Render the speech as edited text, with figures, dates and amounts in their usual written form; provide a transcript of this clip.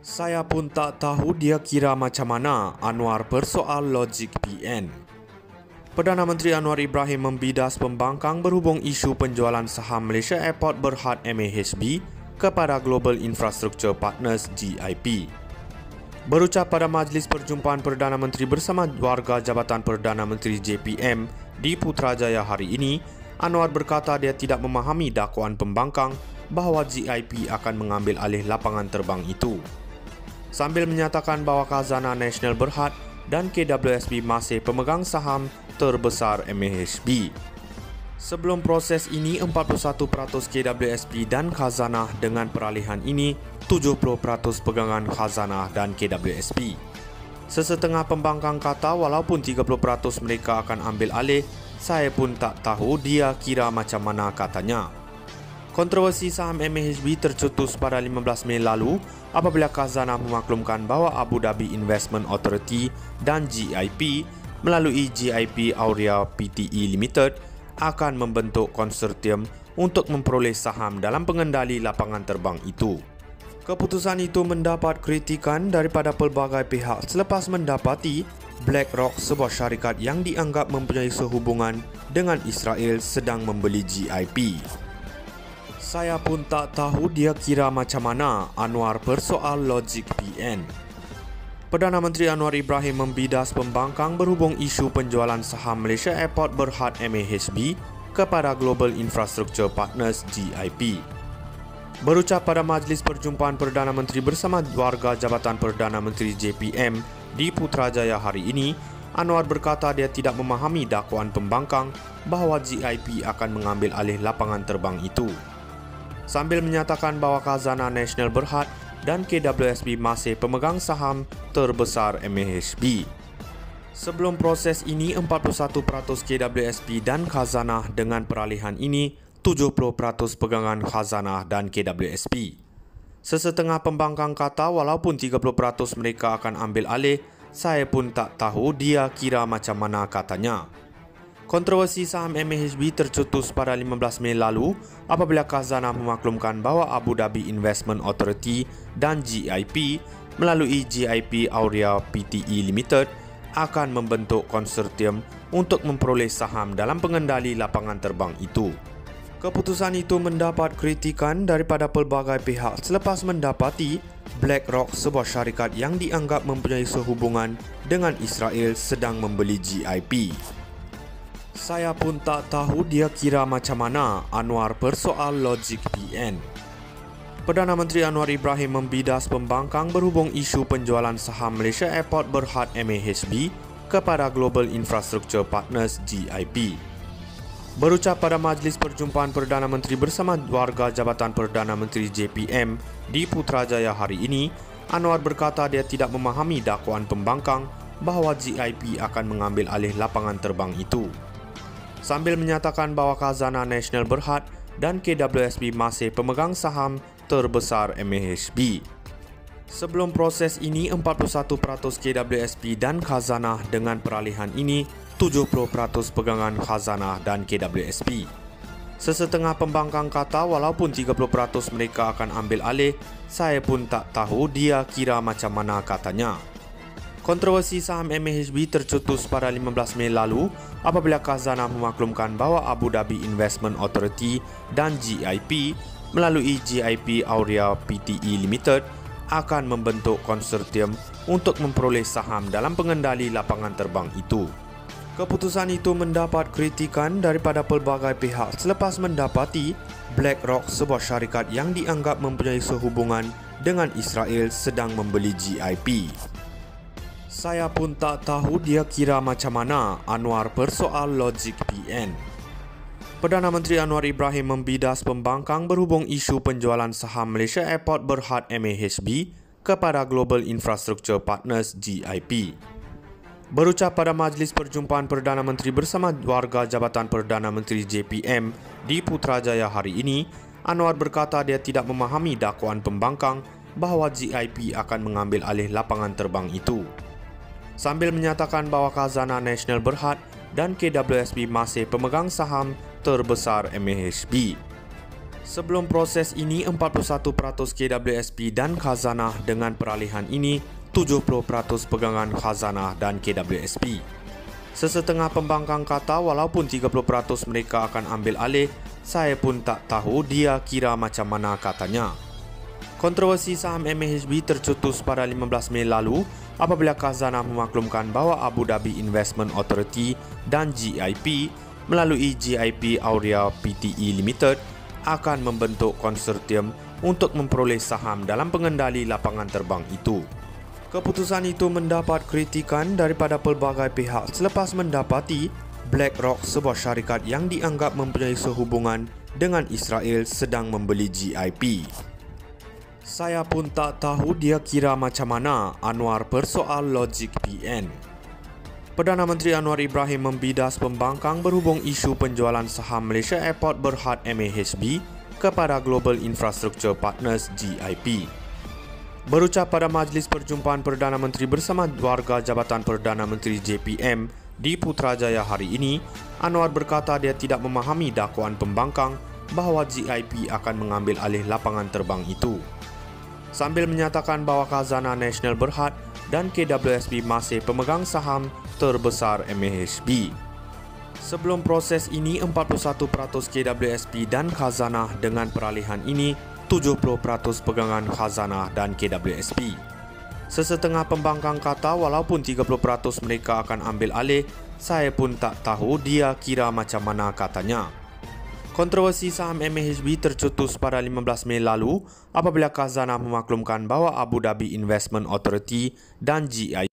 Saya pun tak tahu dia kira macam mana, Anwar persoal logik PN. Perdana Menteri Anwar Ibrahim membidas pembangkang berhubung isu penjualan saham Malaysia Airport Berhad MAHB kepada Global Infrastructure Partners GIP. Berucap pada Majlis Perjumpaan Perdana Menteri bersama warga Jabatan Perdana Menteri JPM di Putrajaya hari ini, Anwar berkata dia tidak memahami dakwaan pembangkang bahawa GIP akan mengambil alih lapangan terbang itu. Sambil menyatakan bahawa Khazanah Nasional Berhad dan KWSP masih pemegang saham terbesar MAHB. Sebelum proses ini, 41% KWSP dan Khazanah, dengan peralihan ini 70% pegangan Khazanah dan KWSP. Sesetengah pembangkang kata walaupun 30% mereka akan ambil alih, saya pun tak tahu dia kira macam mana, katanya. Kontroversi saham MAHB tercetus pada 15 Mei lalu apabila Khazanah memaklumkan bahawa Abu Dhabi Investment Authority dan GIP melalui GIP Aurea Pte Limited akan membentuk konsortium untuk memperoleh saham dalam pengendali lapangan terbang itu. Keputusan itu mendapat kritikan daripada pelbagai pihak selepas mendapati BlackRock, sebuah syarikat yang dianggap mempunyai sehubungan dengan Israel, sedang membeli GIP. Saya pun tak tahu dia kira macam mana, Anwar persoal logik PN. Perdana Menteri Anwar Ibrahim membidas pembangkang berhubung isu penjualan saham Malaysia Airport Berhad MAHB kepada Global Infrastructure Partners GIP. Berucap pada Majlis Perjumpaan Perdana Menteri bersama warga Jabatan Perdana Menteri JPM di Putrajaya hari ini, Anwar berkata dia tidak memahami dakwaan pembangkang bahawa GIP akan mengambil alih lapangan terbang itu. Sambil menyatakan bahawa Khazanah Nasional Berhad dan KWSP masih pemegang saham terbesar MAHB. Sebelum proses ini, 41% KWSP dan Khazanah, dengan peralihan ini 70% pegangan Khazanah dan KWSP. Sesetengah pembangkang kata walaupun 30% mereka akan ambil alih, saya pun tak tahu dia kira macam mana, katanya. Kontroversi saham MAHB tercetus pada 15 Mei lalu apabila Khazanah memaklumkan bahawa Abu Dhabi Investment Authority dan GIP melalui GIP Aurea Pte Limited akan membentuk konsortium untuk memperoleh saham dalam pengendali lapangan terbang itu. Keputusan itu mendapat kritikan daripada pelbagai pihak selepas mendapati BlackRock, sebuah syarikat yang dianggap mempunyai sehubungan dengan Israel, sedang membeli GIP. Saya pun tak tahu dia kira macam mana, Anwar persoal logik PN. Perdana Menteri Anwar Ibrahim membidas pembangkang berhubung isu penjualan saham Malaysia Airport Berhad MAHB kepada Global Infrastructure Partners GIP. Berucap pada Majlis Perjumpaan Perdana Menteri bersama warga Jabatan Perdana Menteri JPM di Putrajaya hari ini, Anwar berkata dia tidak memahami dakwaan pembangkang bahawa GIP akan mengambil alih lapangan terbang itu. Sambil menyatakan bahawa Khazanah Nasional Berhad dan KWSP masih pemegang saham terbesar MAHB. Sebelum proses ini, 41% KWSP dan Khazanah, dengan peralihan ini 70% pegangan Khazanah dan KWSP. Sesetengah pembangkang kata walaupun 30% mereka akan ambil alih, saya pun tak tahu dia kira macam mana, katanya. Kontroversi saham MAHB tercetus pada 15 Mei lalu apabila Khazanah memaklumkan bahawa Abu Dhabi Investment Authority dan GIP melalui GIP Aurea Pte Limited akan membentuk konsortium untuk memperoleh saham dalam pengendali lapangan terbang itu. Keputusan itu mendapat kritikan daripada pelbagai pihak selepas mendapati BlackRock, sebuah syarikat yang dianggap mempunyai sehubungan dengan Israel, sedang membeli GIP. Saya pun tak tahu dia kira macam mana, Anwar persoal logik PN. Perdana Menteri Anwar Ibrahim membidas pembangkang berhubung isu penjualan saham Malaysia Airport Berhad MAHB kepada Global Infrastructure Partners GIP. Berucap pada Majlis Perjumpaan Perdana Menteri bersama warga Jabatan Perdana Menteri JPM di Putrajaya hari ini, Anwar berkata dia tidak memahami dakwaan pembangkang bahawa GIP akan mengambil alih lapangan terbang itu. Sambil menyatakan bahawa Khazanah Nasional Berhad dan KWSP masih pemegang saham terbesar MAHB. Sebelum proses ini, 41% KWSP dan khazanah, dengan peralihan ini 70% pegangan khazanah dan KWSP. Sesetengah pembangkang kata walaupun 30% mereka akan ambil alih, saya pun tak tahu dia kira macam mana katanya. Kontroversi saham MAHB tercetus pada 15 Mei lalu apabila khazanah memaklumkan bahawa Abu Dhabi Investment Authority dan GIP melalui GIP Aurea Pte Limited akan membentuk konsortium untuk memperoleh saham dalam pengendali lapangan terbang itu. Keputusan itu mendapat kritikan daripada pelbagai pihak selepas mendapati BlackRock, sebuah syarikat yang dianggap mempunyai sehubungan dengan Israel, sedang membeli GIP. Saya pun tak tahu dia kira macam mana, Anwar persoal logik PN. Perdana Menteri Anwar Ibrahim membidas pembangkang berhubung isu penjualan saham Malaysia Airport Berhad MAHB kepada Global Infrastructure Partners GIP. Berucap pada Majlis Perjumpaan Perdana Menteri bersama warga Jabatan Perdana Menteri JPM di Putrajaya hari ini, Anwar berkata dia tidak memahami dakwaan pembangkang bahawa GIP akan mengambil alih lapangan terbang itu. Sambil menyatakan bahawa Khazanah Nasional Berhad dan KWSP masih pemegang saham terbesar MAHB. Sebelum proses ini, 41% KWSP dan khazanah, dengan peralihan ini 70% pegangan khazanah dan KWSP. Sesetengah pembangkang kata walaupun 30% mereka akan ambil alih, saya pun tak tahu dia kira macam mana katanya. Kontroversi saham MAHB tercetus pada 15 Mei lalu apabila khazanah memaklumkan bahawa Abu Dhabi Investment Authority dan GIP